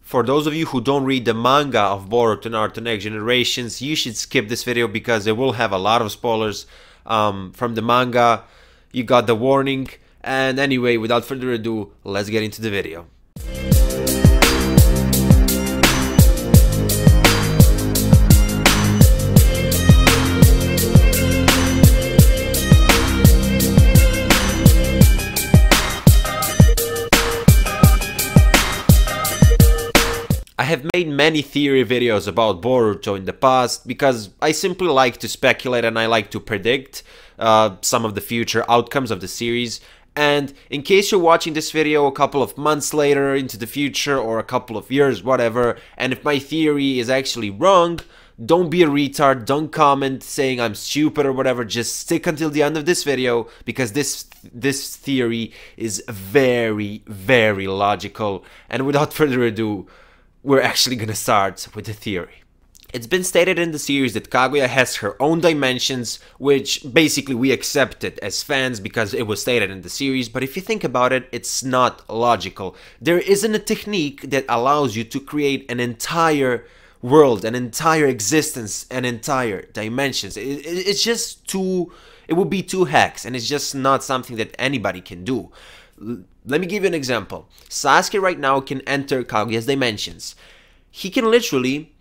For those of you who don't read the manga of Boruto Naruto Next Generations, you should skip this video because it will have a lot of spoilers from the manga. You got the warning. And anyway, without further ado, let's get into the video. I have made many theory videos about Boruto in the past because I simply like to speculate and I like to predict some of the future outcomes of the series. And in case you're watching this video a couple of months later into the future or a couple of years, whatever, and if my theory is actually wrong, don't be a retard, don't comment saying I'm stupid or whatever, just stick until the end of this video because this theory is very, very logical. And without further ado, we're actually gonna start with the theory. It's been stated in the series that Kaguya has her own dimensions, which basically we accepted as fans because it was stated in the series, but if you think about it, it's not logical. There isn't a technique that allows you to create an entire world, an entire existence, an entire dimensions. It's just too, it would be too hacks, and it's just not something that anybody can do. Let me give you an example. Sasuke right now can enter Kaguya's dimensions. He can literally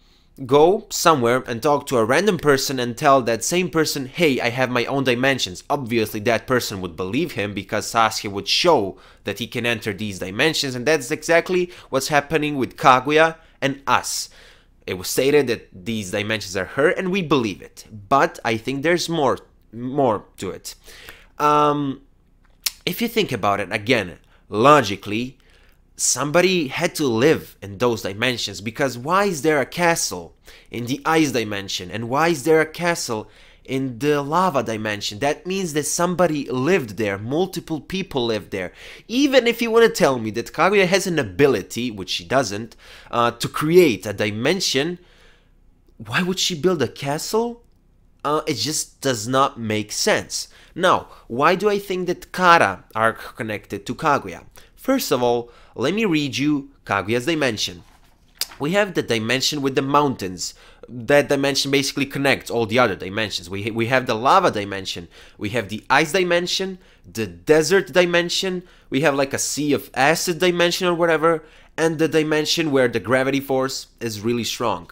go somewhere and talk to a random person and tell that same person, hey, I have my own dimensions. Obviously that person would believe him because Sasuke would show that he can enter these dimensions, and that's exactly what's happening with Kaguya and us. It was stated that these dimensions are her and we believe it, but I think there's more to it. If you think about it, again, logically, somebody had to live in those dimensions, because why is there a castle in the ice dimension and why is there a castle in the lava dimension? That means that somebody lived there, multiple people lived there. Even if you want to tell me that Kaguya has an ability, which she doesn't, to create a dimension, why would she build a castle? It just does not make sense. Now, why do I think that Kara are connected to Kaguya? First of all, let me read you Kaguya's dimension. We have the dimension with the mountains. That dimension basically connects all the other dimensions. We have the lava dimension, we have the ice dimension, the desert dimension, we have like a sea of acid dimension or whatever, and the dimension where the gravity force is really strong.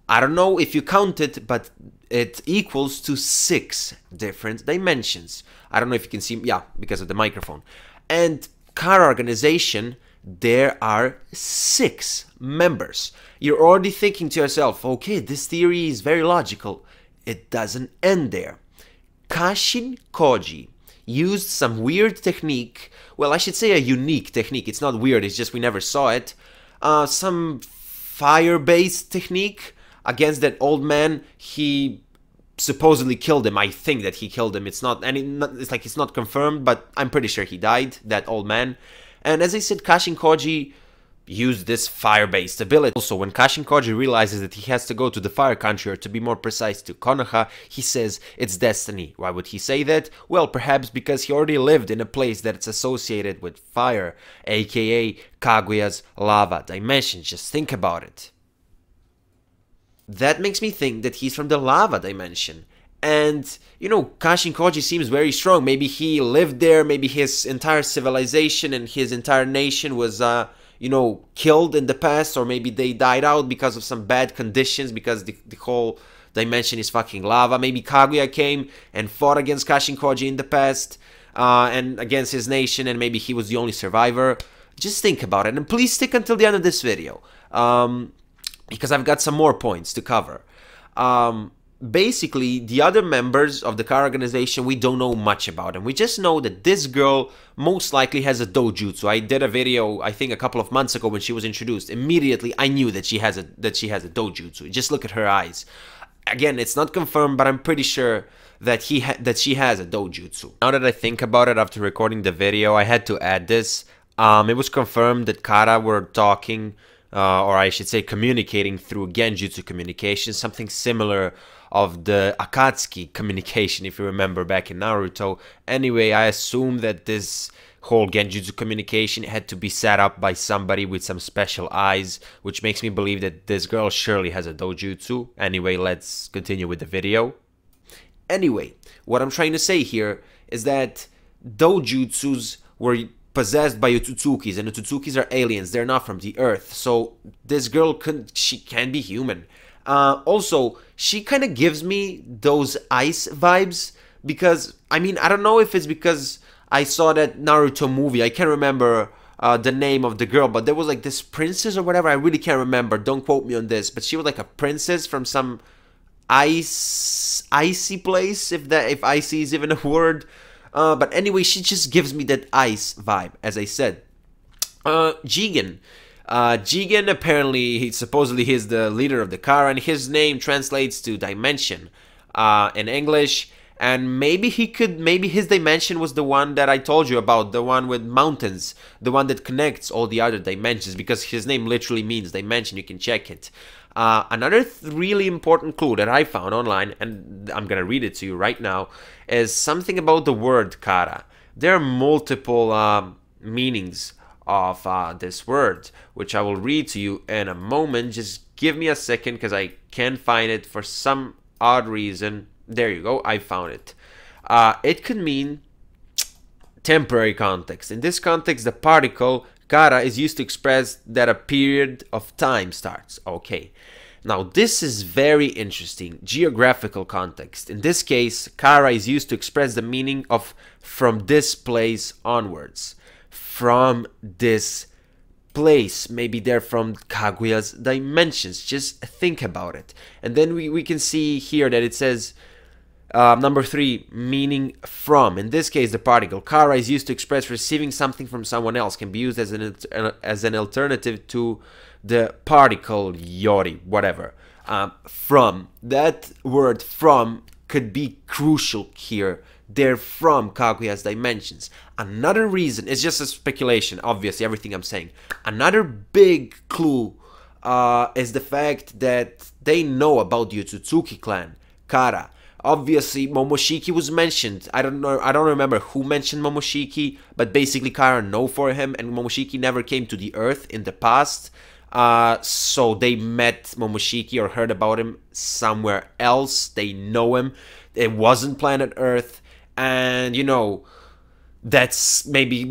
I don't know if you count it, but it equals to 6 different dimensions. I don't know if you can see, yeah, because of the microphone. And Kara organization, there are 6 members. You're already thinking to yourself, okay, this theory is very logical. It doesn't end there. Kashin Koji used some weird technique, well, I should say a unique technique. It's not weird, it's just we never saw it. Some fire-based technique against that old man. He supposedly killed him. I think that he killed him. It's not it's not confirmed, but I'm pretty sure he died, that old man. And as I said, Kashin Koji used this fire-based ability. Also, when Kashin Koji realizes that he has to go to the fire country, or to be more precise, to Konoha, he says it's destiny. Why would he say that? Well, perhaps because he already lived in a place that's associated with fire, aka Kaguya's lava dimension. Just think about it. That makes me think that he's from the lava dimension. And, you know, Kashin Koji seems very strong. Maybe he lived there, maybe his entire civilization and his entire nation was, you know, killed in the past, or maybe they died out because of some bad conditions, because the whole dimension is fucking lava. Maybe Kaguya came and fought against Kashin Koji in the past, and against his nation, and maybe he was the only survivor. Just think about it, and please stick until the end of this video. Because I've got some more points to cover. Basically, the other members of the Kara organization, we don't know much about them. We just know that this girl most likely has a Doojutsu. I did a video, I think a couple of months ago when she was introduced. Immediately, I knew that she has a Doojutsu. Just look at her eyes. Again, it's not confirmed, but I'm pretty sure that she has a Doojutsu. Now that I think about it after recording the video, I had to add this. It was confirmed that Kara were talking, or I should say communicating through Genjutsu communication, something similar of the Akatsuki communication, if you remember back in Naruto. Anyway, I assume that this whole genjutsu communication had to be set up by somebody with some special eyes, which makes me believe that this girl surely has a doujutsu. Anyway, let's continue with the video. Anyway, what I'm trying to say here is that doujutsus were possessed by Otsutsukis, and Otsutsukis are aliens. They're not from the earth. So this girl she can be human. Also, she kind of gives me those ice vibes because, I mean, I don't know if it's because I saw that Naruto movie. I can't remember the name of the girl, but there was like this princess or whatever. I really can't remember. Don't quote me on this, but she was like a princess from some icy place, if icy is even a word. But anyway, she just gives me that ice vibe, as I said. Jigen. Jigen, apparently, supposedly he's the leader of the Kara, and his name translates to dimension in English. And maybe his dimension was the one that I told you about, the one with mountains, the one that connects all the other dimensions, because his name literally means dimension. You can check it. Another really important clue that I found online, and I'm gonna read it to you right now, is something about the word Kara. There are multiple meanings of this word, which I will read to you in a moment. Just give me a second, because I can't find it for some odd reason. There you go, I found it. It could mean temporary context. In this context, the particle Kara is used to express that a period of time starts. Okay. Now, this is very interesting. Geographical context. In this case, Kara is used to express the meaning of from this place onwards. From this place. Maybe they're from Kaguya's dimensions. Just think about it. And then we can see here that it says number 3, meaning from. In this case, the particle Kara is used to express receiving something from someone else. Can be used as an alternative to the particle yori, whatever. From. That word from could be crucial here. They're from Kaguya's dimensions. Another reason, it's just a speculation, obviously, everything I'm saying. Another big clue is the fact that they know about the Otsutsuki clan, Kara. Obviously, Momoshiki was mentioned. I don't remember who mentioned Momoshiki, but basically Kara know for him, and Momoshiki never came to the earth in the past. So they met Momoshiki or heard about him somewhere else. They know him. It wasn't planet Earth, and you know, that's maybe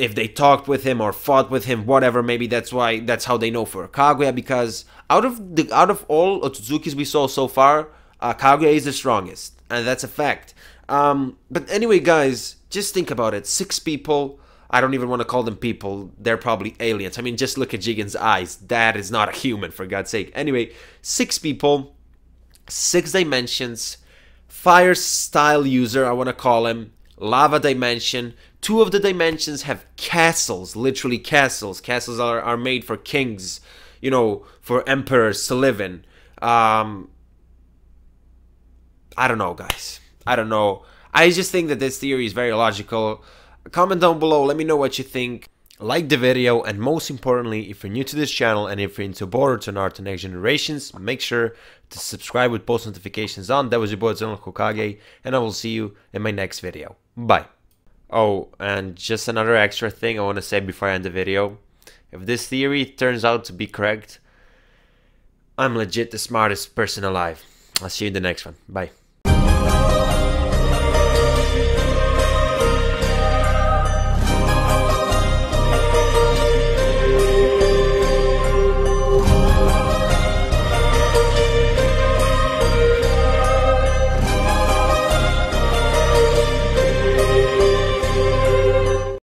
if they talked with him or fought with him, whatever. Maybe that's how they know for Kaguya, because out of all Otsutsukis we saw so far, Kaguya is the strongest, and that's a fact. But anyway, guys, just think about it. 6 people. I don't even want to call them people. They're probably aliens. I mean, just look at Jigen's eyes. That is not a human, for God's sake. Anyway, 6 people, 6 dimensions, fire style user, I want to call him, lava dimension. 2 of the dimensions have castles, literally castles. Castles are made for kings, you know, for emperors to live in. I don't know, guys. I don't know. I just think that this theory is very logical. Comment down below, let me know what you think. Like the video, and most importantly, if you're new to this channel and if you're into Boruto and Art Next Generations, make sure to subscribe with post notifications on. That was your boy Hokage, and I will see you in my next video. Bye. Oh, and just another extra thing I want to say before I end the video. If this theory turns out to be correct, I'm legit the smartest person alive. I'll see you in the next one. Bye.